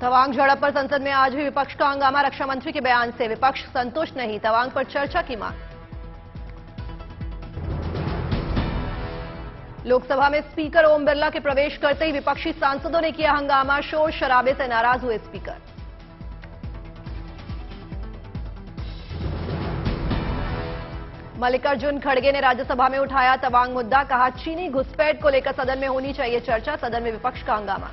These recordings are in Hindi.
तवांग झड़प पर संसद में आज भी विपक्ष का हंगामा। रक्षा मंत्री के बयान से विपक्ष संतुष्ट नहीं, तवांग पर चर्चा की मांग। लोकसभा में स्पीकर ओम बिरला के प्रवेश करते ही विपक्षी सांसदों ने किया हंगामा। शोर शराबे से नाराज हुए स्पीकर। मल्लिकार्जुन खड़गे ने राज्यसभा में उठाया तवांग मुद्दा, कहा चीनी घुसपैठ को लेकर सदन में होनी चाहिए चर्चा। सदन में विपक्ष का हंगामा।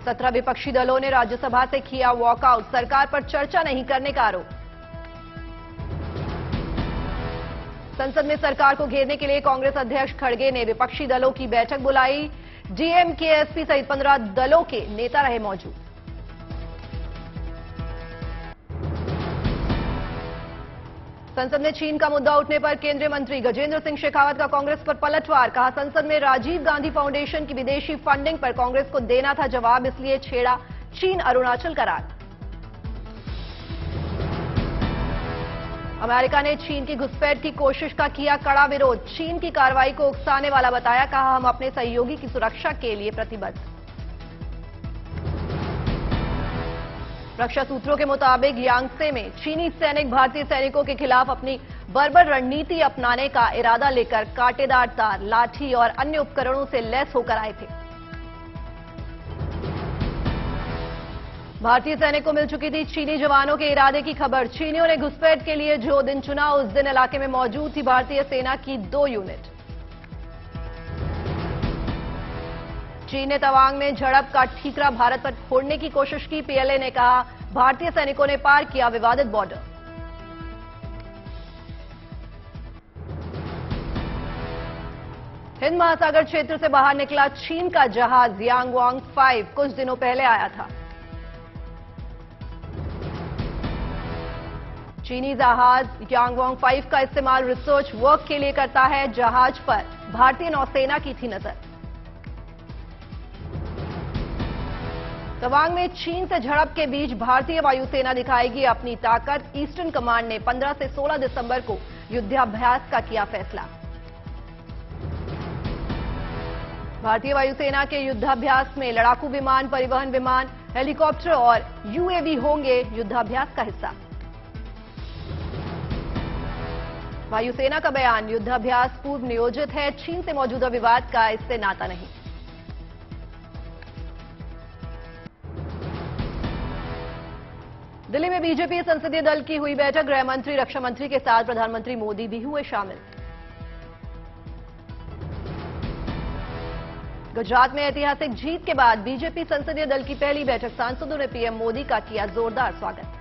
17 विपक्षी दलों ने राज्यसभा से किया वॉकआउट, सरकार पर चर्चा नहीं करने का आरोप। संसद में सरकार को घेरने के लिए कांग्रेस अध्यक्ष खड़गे ने विपक्षी दलों की बैठक बुलाई। डीएमके, एसपी सहित 15 दलों के नेता रहे मौजूद। संसद में चीन का मुद्दा उठने पर केंद्रीय मंत्री गजेंद्र सिंह शेखावत का कांग्रेस पर पलटवार, कहा संसद में राजीव गांधी फाउंडेशन की विदेशी फंडिंग पर कांग्रेस को देना था जवाब, इसलिए छेड़ा चीन अरुणाचल करार। अमेरिका ने चीन की घुसपैठ की कोशिश का किया कड़ा विरोध, चीन की कार्रवाई को उकसाने वाला बताया, कहा हम अपने सहयोगी की सुरक्षा के लिए प्रतिबद्ध। रक्षा सूत्रों के मुताबिक यांगत्से में चीनी सैनिक भारतीय सैनिकों के खिलाफ अपनी बर्बर रणनीति अपनाने का इरादा लेकर कांटेदार तार, लाठी और अन्य उपकरणों से लैस होकर आए थे। भारतीय सैनिक को मिल चुकी थी चीनी जवानों के इरादे की खबर। चीनियों ने घुसपैठ के लिए जो दिन चुना, उस दिन इलाके में मौजूद थी भारतीय सेना की 2 यूनिट। चीन ने तवांग में झड़प का ठीकरा भारत पर फोड़ने की कोशिश की। पीएलए ने कहा भारतीय सैनिकों ने पार किया विवादित बॉर्डर। हिंद महासागर क्षेत्र से बाहर निकला चीन का जहाज यांगवांग 5 कुछ दिनों पहले आया था। चीनी जहाज यांगवांग 5 का इस्तेमाल रिसर्च वर्क के लिए करता है। जहाज पर भारतीय नौसेना की थी नजर। तवांग में चीन से झड़प के बीच भारतीय वायुसेना दिखाएगी अपनी ताकत। ईस्टर्न कमांड ने 15 से 16 दिसंबर को युद्धाभ्यास का किया फैसला। भारतीय वायुसेना के युद्धाभ्यास में लड़ाकू विमान, परिवहन विमान, हेलीकॉप्टर और यूएवी होंगे युद्धाभ्यास का हिस्सा। वायुसेना का बयान, युद्धाभ्यास पूर्व नियोजित है, चीन से मौजूदा विवाद का इससे नाता नहीं। दिल्ली में बीजेपी संसदीय दल की हुई बैठक। गृह मंत्री, रक्षा मंत्री के साथ प्रधानमंत्री मोदी भी हुए शामिल। गुजरात में ऐतिहासिक जीत के बाद बीजेपी संसदीय दल की पहली बैठक। सांसदों ने पीएम मोदी का किया जोरदार स्वागत।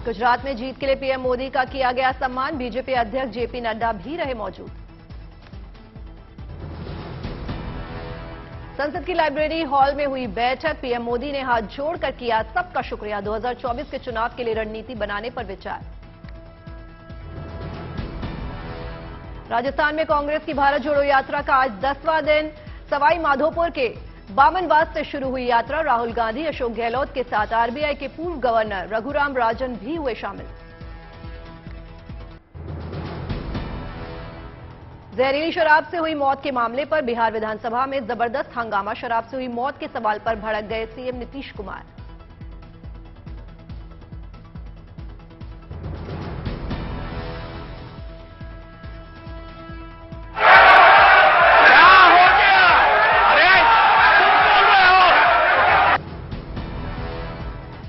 गुजरात में जीत के लिए पीएम मोदी का किया गया सम्मान। बीजेपी अध्यक्ष जेपी नड्डा भी रहे मौजूद। संसद की लाइब्रेरी हॉल में हुई बैठक। पीएम मोदी ने हाथ जोड़कर किया सबका शुक्रिया। 2024 के चुनाव के लिए रणनीति बनाने पर विचार। राजस्थान में कांग्रेस की भारत जोड़ो यात्रा का आज 10वां दिन। सवाई माधोपुर के बामनवास से शुरू हुई यात्रा। राहुल गांधी, अशोक गहलोत के साथ आरबीआई के पूर्व गवर्नर रघुराम राजन भी हुए शामिल। जहरीली शराब से हुई मौत के मामले पर बिहार विधानसभा में जबरदस्त हंगामा। शराब से हुई मौत के सवाल पर भड़क गए सीएम नीतीश कुमार।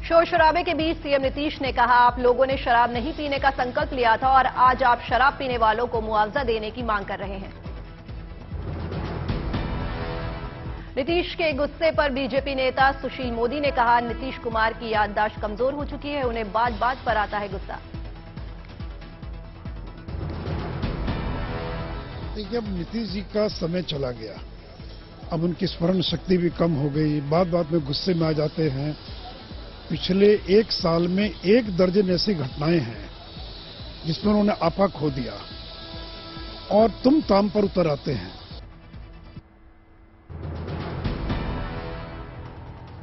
शोर शराबे के बीच सीएम नीतीश ने कहा, आप लोगों ने शराब नहीं पीने का संकल्प लिया था और आज आप शराब पीने वालों को मुआवजा देने की मांग कर रहे हैं। नीतीश के गुस्से पर बीजेपी नेता सुशील मोदी ने कहा, नीतीश कुमार की याददाश्त कमजोर हो चुकी है, उन्हें बात बात पर आता है गुस्सा। देखिए, अब नीतीश जी का समय चला गया, अब उनकी स्मरण शक्ति भी कम हो गई, बात बात में गुस्से में आ जाते हैं। पिछले 1 साल में 1 दर्जन ऐसी घटनाएं हैं जिसमें उन्होंने आपा खो दिया और तुम ताम पर उतर आते हैं।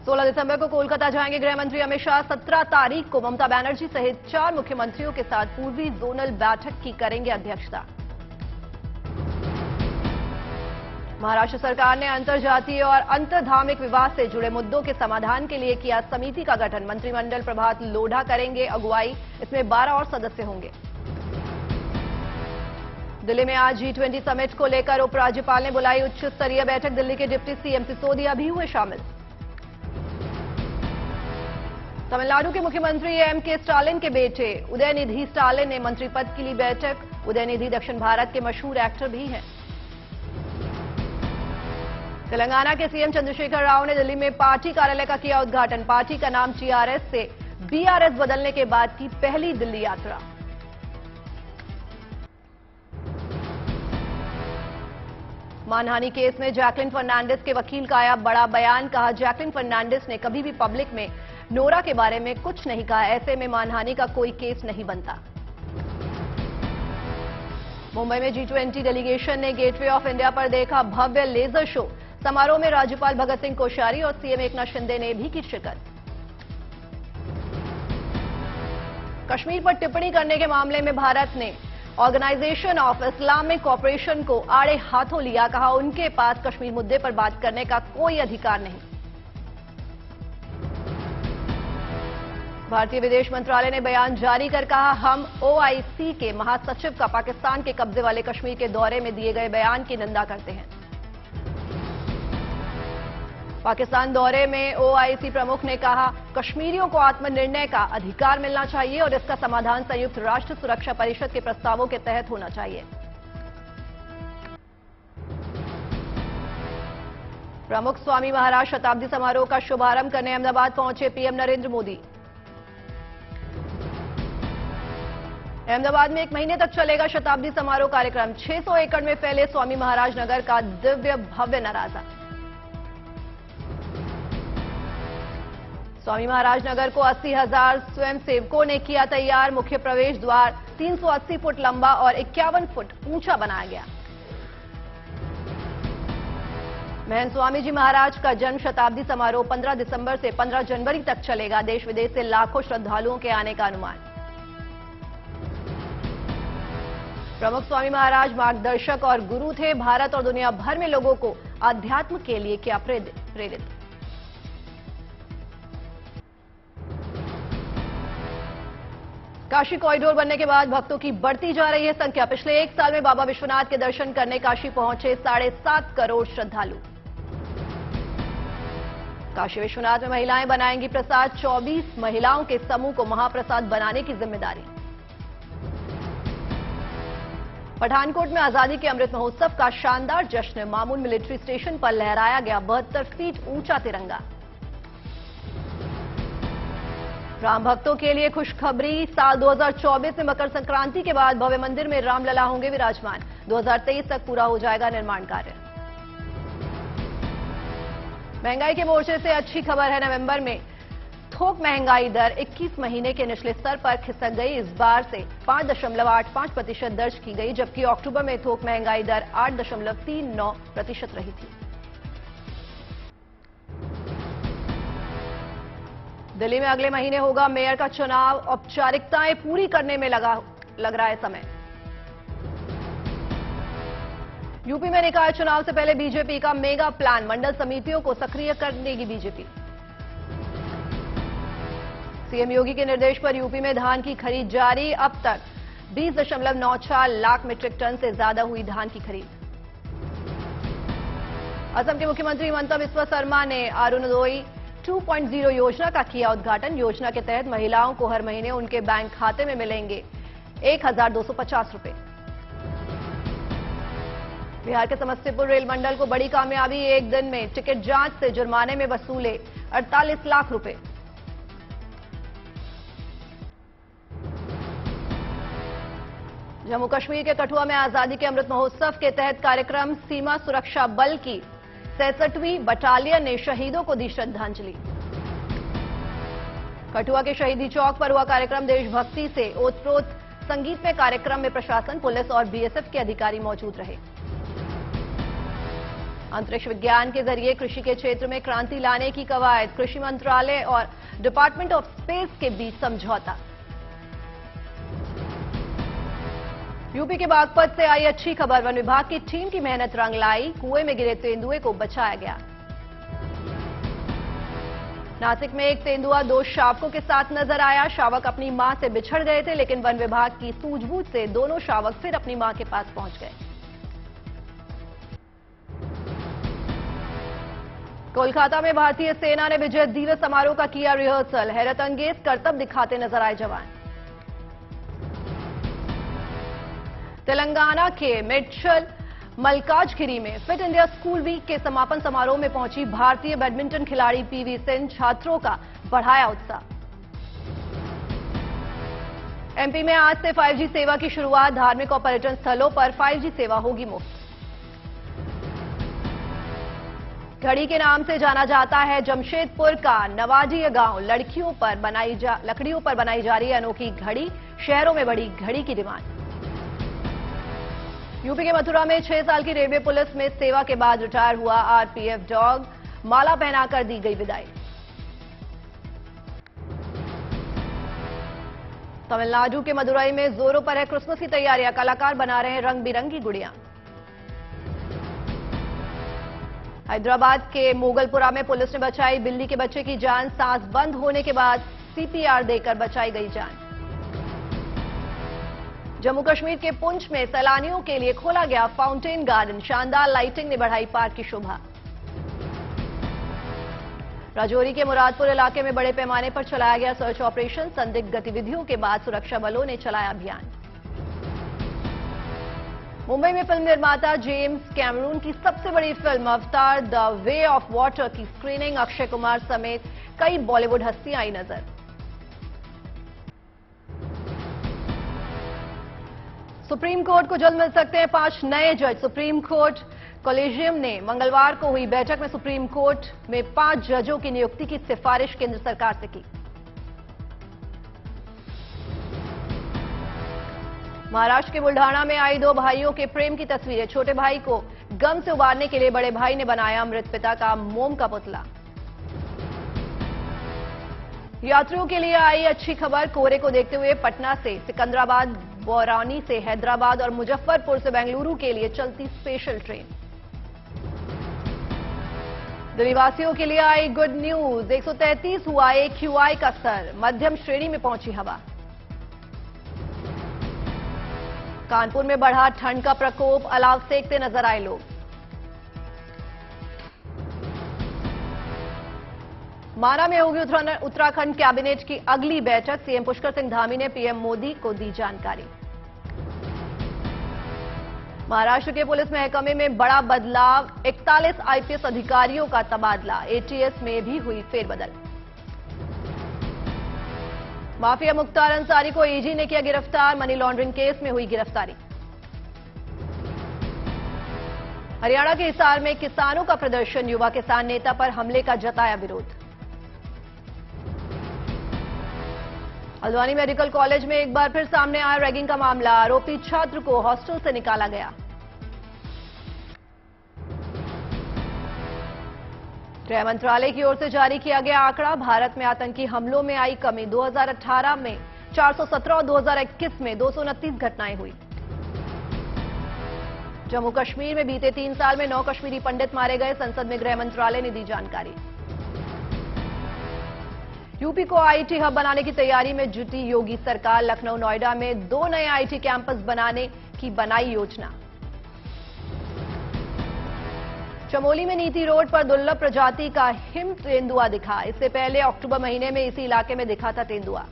16 दिसंबर को कोलकाता जाएंगे गृह मंत्री अमित शाह। 17 तारीख को ममता बनर्जी सहित 4 मुख्यमंत्रियों के साथ पूर्वी जोनल बैठक की करेंगे अध्यक्षता। महाराष्ट्र सरकार ने अंतरजातीय और अंतरधार्मिक विवाद से जुड़े मुद्दों के समाधान के लिए किया समिति का गठन। मंत्रिमंडल प्रभात लोढ़ा करेंगे अगुवाई। इसमें 12 और सदस्य होंगे। दिल्ली में आज G20 समिट को लेकर उपराज्यपाल ने बुलाई उच्च स्तरीय बैठक। दिल्ली के डिप्टी सीएम सिसोदिया भी हुए शामिल। तमिलनाडु के मुख्यमंत्री M.K. स्टालिन के बेटे उदयनिधि स्टालिन ने मंत्री पद के लिए बैठक। उदयनिधि दक्षिण भारत के मशहूर एक्टर भी हैं। तेलंगाना के सीएम चंद्रशेखर राव ने दिल्ली में पार्टी कार्यालय का किया उद्घाटन। पार्टी का नाम TRS से BRS बदलने के बाद की पहली दिल्ली यात्रा। मानहानि केस में जैकलिन फर्नांडिस के वकील का आया बड़ा बयान। कहा, जैकलिन फर्नांडिस ने कभी भी पब्लिक में नोरा के बारे में कुछ नहीं कहा। ऐसे में मानहानि का कोई केस नहीं बनता। मुंबई में G20 डेलीगेशन ने गेटवे ऑफ इंडिया पर देखा भव्य लेजर शो। समारोह में राज्यपाल भगत सिंह कोश्यारी और सीएम एकनाथ शिंदे ने भी की शिरकत। कश्मीर पर टिप्पणी करने के मामले में भारत ने ऑर्गेनाइजेशन ऑफ इस्लामिक कॉपरेशन को आड़े हाथों लिया। कहा, उनके पास कश्मीर मुद्दे पर बात करने का कोई अधिकार नहीं। भारतीय विदेश मंत्रालय ने बयान जारी कर कहा, हम OIC के महासचिव का पाकिस्तान के कब्जे वाले कश्मीर के दौरे में दिए गए बयान की निंदा करते हैं। पाकिस्तान दौरे में OIC प्रमुख ने कहा, कश्मीरियों को आत्मनिर्णय का अधिकार मिलना चाहिए और इसका समाधान संयुक्त राष्ट्र सुरक्षा परिषद के प्रस्तावों के तहत होना चाहिए। प्रमुख स्वामी महाराज शताब्दी समारोह का शुभारंभ करने अहमदाबाद पहुंचे पीएम नरेंद्र मोदी। अहमदाबाद में 1 महीने तक चलेगा शताब्दी समारोह कार्यक्रम। 600 एकड़ में फैले स्वामी महाराज नगर का दिव्य भव्य नजारा। स्वामी महाराज नगर को 80,000 स्वयंसेवकों ने किया तैयार। मुख्य प्रवेश द्वार 380 फुट लंबा और 51 फुट ऊंचा बनाया गया। महंत स्वामी जी महाराज का जन्म शताब्दी समारोह 15 दिसंबर से 15 जनवरी तक चलेगा। देश विदेश से लाखों श्रद्धालुओं के आने का अनुमान। प्रमुख स्वामी महाराज मार्गदर्शक और गुरु थे। भारत और दुनिया भर में लोगों को आध्यात्म के लिए किया प्रेरित। काशी कॉरिडोर बनने के बाद भक्तों की बढ़ती जा रही है संख्या। पिछले 1 साल में बाबा विश्वनाथ के दर्शन करने काशी पहुंचे 7.5 करोड़ श्रद्धालु। काशी विश्वनाथ में महिलाएं बनाएंगी प्रसाद। 24 महिलाओं के समूह को महाप्रसाद बनाने की जिम्मेदारी। पठानकोट में आजादी के अमृत महोत्सव का शानदार जश्न। मामून मिलिट्री स्टेशन पर लहराया गया 72 फीट ऊंचा तिरंगा। राम भक्तों के लिए खुशखबरी। साल 2024 में मकर संक्रांति के बाद भव्य मंदिर में रामलला होंगे विराजमान। 2023 तक पूरा हो जाएगा निर्माण कार्य। महंगाई के मोर्चे से अच्छी खबर है। नवंबर में थोक महंगाई दर 21 महीने के निचले स्तर पर खिसक गई। इस बार से 5.85% दर्ज की गई, जबकि अक्टूबर में थोक महंगाई दर 8.39% रही थी। दिल्ली में अगले महीने होगा मेयर का चुनाव। औपचारिकताएं पूरी करने में लग रहा है समय। यूपी में निकाय चुनाव से पहले बीजेपी का मेगा प्लान। मंडल समितियों को सक्रिय कर देगी बीजेपी। सीएम योगी के निर्देश पर यूपी में धान की खरीद जारी। अब तक 20.94 लाख मीट्रिक टन से ज्यादा हुई धान की खरीद। असम के मुख्यमंत्री हिमंता बिस्वा शर्मा ने अरुणोदय 2.0 योजना का किया उद्घाटन। योजना के तहत महिलाओं को हर महीने उनके बैंक खाते में मिलेंगे 1,250 रुपए। बिहार के समस्तीपुर रेल मंडल को बड़ी कामयाबी। एक दिन में टिकट जांच से जुर्माने में वसूले 48 लाख रुपए। जम्मू कश्मीर के कठुआ में आजादी के अमृत महोत्सव के तहत कार्यक्रम। सीमा सुरक्षा बल की 66वीं बटालियन ने शहीदों को दी श्रद्धांजलि। कठुआ के शहीदी चौक पर हुआ कार्यक्रम। देशभक्ति से ओतप्रोत संगीत में कार्यक्रम में प्रशासन, पुलिस और बीएसएफ के अधिकारी मौजूद रहे। अंतरिक्ष विज्ञान के जरिए कृषि के क्षेत्र में क्रांति लाने की कवायद। कृषि मंत्रालय और डिपार्टमेंट ऑफ स्पेस के बीच समझौता। यूपी के बागपत से आई अच्छी खबर। वन विभाग की टीम की मेहनत रंग लाई, कुएं में गिरे तेंदुए को बचाया गया। नासिक में एक तेंदुआ 2 शावकों के साथ नजर आया। शावक अपनी मां से बिछड़ गए थे, लेकिन वन विभाग की सूझबूझ से दोनों शावक फिर अपनी मां के पास पहुंच गए। कोलकाता में भारतीय सेना ने विजय दिवस समारोह का किया रिहर्सल। हैरत अंगेज करतब दिखाते नजर आए जवान। तेलंगाना के मेड्चल मल्काजगिरी में फिट इंडिया स्कूल वीक के समापन समारोह में पहुंची भारतीय बैडमिंटन खिलाड़ी पीवी सिंधु। छात्रों का बढ़ाया उत्साह। एमपी में आज से 5G सेवा की शुरुआत। धार्मिक और पर्यटन स्थलों पर 5G सेवा होगी मुफ्त। घड़ी के नाम से जाना जाता है जमशेदपुर का नवाजी गांव। लकड़ियों पर बनाई जा रही है अनोखी घड़ी। शहरों में बढ़ी घड़ी की डिमांड। यूपी के मथुरा में 6 साल की रेलवे पुलिस में सेवा के बाद रिटायर हुआ आरपीएफ डॉग। माला पहनाकर दी गई विदाई। तमिलनाडु के मदुरई में जोरों पर है क्रिसमस की तैयारियां। कलाकार बना रहे हैं रंग बिरंगी गुड़ियां। हैदराबाद के मोगलपुरा में पुलिस ने बचाई बिल्ली के बच्चे की जान। सांस बंद होने के बाद सीपीआर देकर बचाई गई जान। जम्मू कश्मीर के पुंछ में सैलानियों के लिए खोला गया फाउंटेन गार्डन। शानदार लाइटिंग ने बढ़ाई पार्क की शोभा। राजौरी के मुरादपुर इलाके में बड़े पैमाने पर चलाया गया सर्च ऑपरेशन। संदिग्ध गतिविधियों के बाद सुरक्षा बलों ने चलाया अभियान। मुंबई में फिल्म निर्माता जेम्स कैमरून की सबसे बड़ी फिल्म अवतार द वे ऑफ वाटर की स्क्रीनिंग। अक्षय कुमार समेत कई बॉलीवुड हस्तियां आई नजर। सुप्रीम कोर्ट को जल्द मिल सकते हैं 5 नए जज। सुप्रीम कोर्ट कॉलेजियम ने मंगलवार को हुई बैठक में सुप्रीम कोर्ट में 5 जजों की नियुक्ति की सिफारिश केंद्र सरकार से की। महाराष्ट्र के बुल्ढाना में आई 2 भाइयों के प्रेम की तस्वीरें। छोटे भाई को गम से उबारने के लिए बड़े भाई ने बनाया मृत पिता का मोम का पुतला। यात्रियों के लिए आई अच्छी खबर। कोहरे को देखते हुए पटना से सिकंदराबाद, बौरानी से हैदराबाद और मुजफ्फरपुर से बेंगलुरु के लिए चलती स्पेशल ट्रेन। दिल्लीवासियों के लिए आई गुड न्यूज। 133 हुआ AQI का स्तर। मध्यम श्रेणी में पहुंची हवा। कानपुर में बढ़ा ठंड का प्रकोप। अलाव सेकते नजर आए लोग। माना में होगी उत्तराखंड कैबिनेट की अगली बैठक। सीएम पुष्कर सिंह धामी ने पीएम मोदी को दी जानकारी। महाराष्ट्र के पुलिस महकमे में बड़ा बदलाव। 41 आईपीएस अधिकारियों का तबादला। एटीएस में भी हुई फेरबदल। माफिया मुख्तार अंसारी को ईडी ने किया गिरफ्तार। मनी लॉन्ड्रिंग केस में हुई गिरफ्तारी। हरियाणा के हिसार में किसानों का प्रदर्शन। युवा किसान नेता पर हमले का जताया विरोध। हल्द्वानी मेडिकल कॉलेज में एक बार फिर सामने आया रैगिंग का मामला। आरोपी छात्र को हॉस्टल से निकाला गया। गृह मंत्रालय की ओर से जारी किया गया आंकड़ा। भारत में आतंकी हमलों में आई कमी। 2018 में 417 और 2021 में 229 घटनाएं हुई। जम्मू कश्मीर में बीते 3 साल में 9 कश्मीरी पंडित मारे गए। संसद में गृह मंत्रालय ने दी जानकारी। यूपी को आईटी हब बनाने की तैयारी में जुटी योगी सरकार। लखनऊ, नोएडा में 2 नए आईटी कैंपस बनाने की बनाई योजना। चमोली में नीति रोड पर दुर्लभ प्रजाति का हिम तेंदुआ दिखा। इससे पहले अक्टूबर महीने में इसी इलाके में दिखा था तेंदुआ।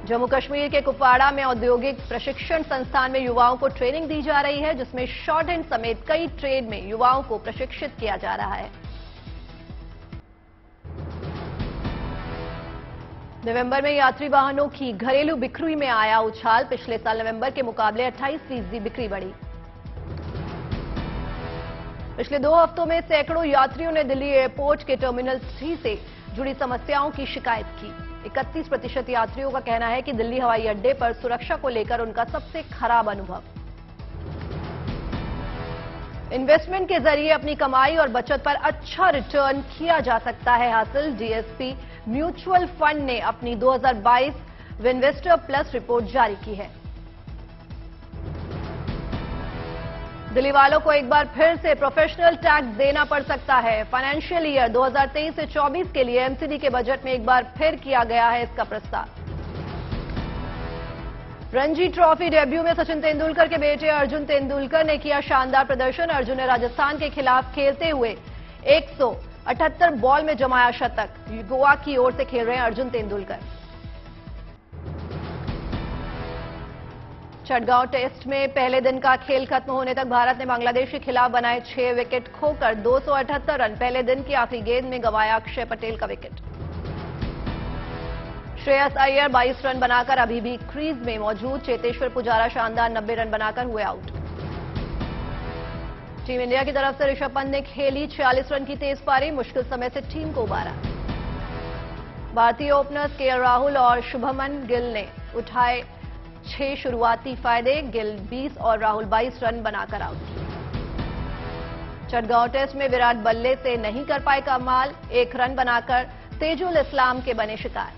जम्मू कश्मीर के कुपवाड़ा में औद्योगिक प्रशिक्षण संस्थान में युवाओं को ट्रेनिंग दी जा रही है, जिसमें शॉर्ट हैंड समेत कई ट्रेड में युवाओं को प्रशिक्षित किया जा रहा है। नवंबर में यात्री वाहनों की घरेलू बिक्री में आया उछाल। पिछले साल नवंबर के मुकाबले 28% बिक्री बढ़ी। पिछले 2 हफ्तों में सैकड़ों यात्रियों ने दिल्ली एयरपोर्ट के टर्मिनल 3 से जुड़ी समस्याओं की शिकायत की। 31% यात्रियों का कहना है कि दिल्ली हवाई अड्डे पर सुरक्षा को लेकर उनका सबसे खराब अनुभव। इन्वेस्टमेंट के जरिए अपनी कमाई और बचत पर अच्छा रिटर्न किया जा सकता है हासिल। डीएसपी म्यूचुअल फंड ने अपनी 2022 विनवेस्टर प्लस रिपोर्ट जारी की है। दिल्ली वालों को एक बार फिर से प्रोफेशनल टैक्स देना पड़ सकता है। फाइनेंशियल ईयर 2023 से 24 के लिए एमसीडी के बजट में एक बार फिर किया गया है इसका प्रस्ताव। रणजी ट्रॉफी डेब्यू में सचिन तेंदुलकर के बेटे अर्जुन तेंदुलकर ने किया शानदार प्रदर्शन। अर्जुन ने राजस्थान के खिलाफ खेलते हुए 178 बॉल में जमाया शतक। गोवा की ओर से खेल रहे हैं अर्जुन तेंदुलकर। चटगांव टेस्ट में पहले दिन का खेल खत्म होने तक भारत ने बांग्लादेश के खिलाफ बनाए 6 विकेट खोकर 278 रन। पहले दिन की आखिरी गेंद में गंवाया अक्षय पटेल का विकेट। श्रेयस अय्यर 22 रन बनाकर अभी भी क्रीज में मौजूद। चेतेश्वर पुजारा शानदार 90 रन बनाकर हुए आउट। टीम इंडिया की तरफ से ऋषभ पंत ने खेली 46 रन की तेज पारी। मुश्किल समय से टीम को उबारा। भारतीय ओपनर्स केएल राहुल और शुभमन गिल ने उठाए 6 शुरुआती फायदे। गिल 20 और राहुल 22 रन बनाकर आउट। चटगांव टेस्ट में विराट बल्ले से नहीं कर पाए कमाल। 1 रन बनाकर तेजुल इस्लाम के बने शिकार।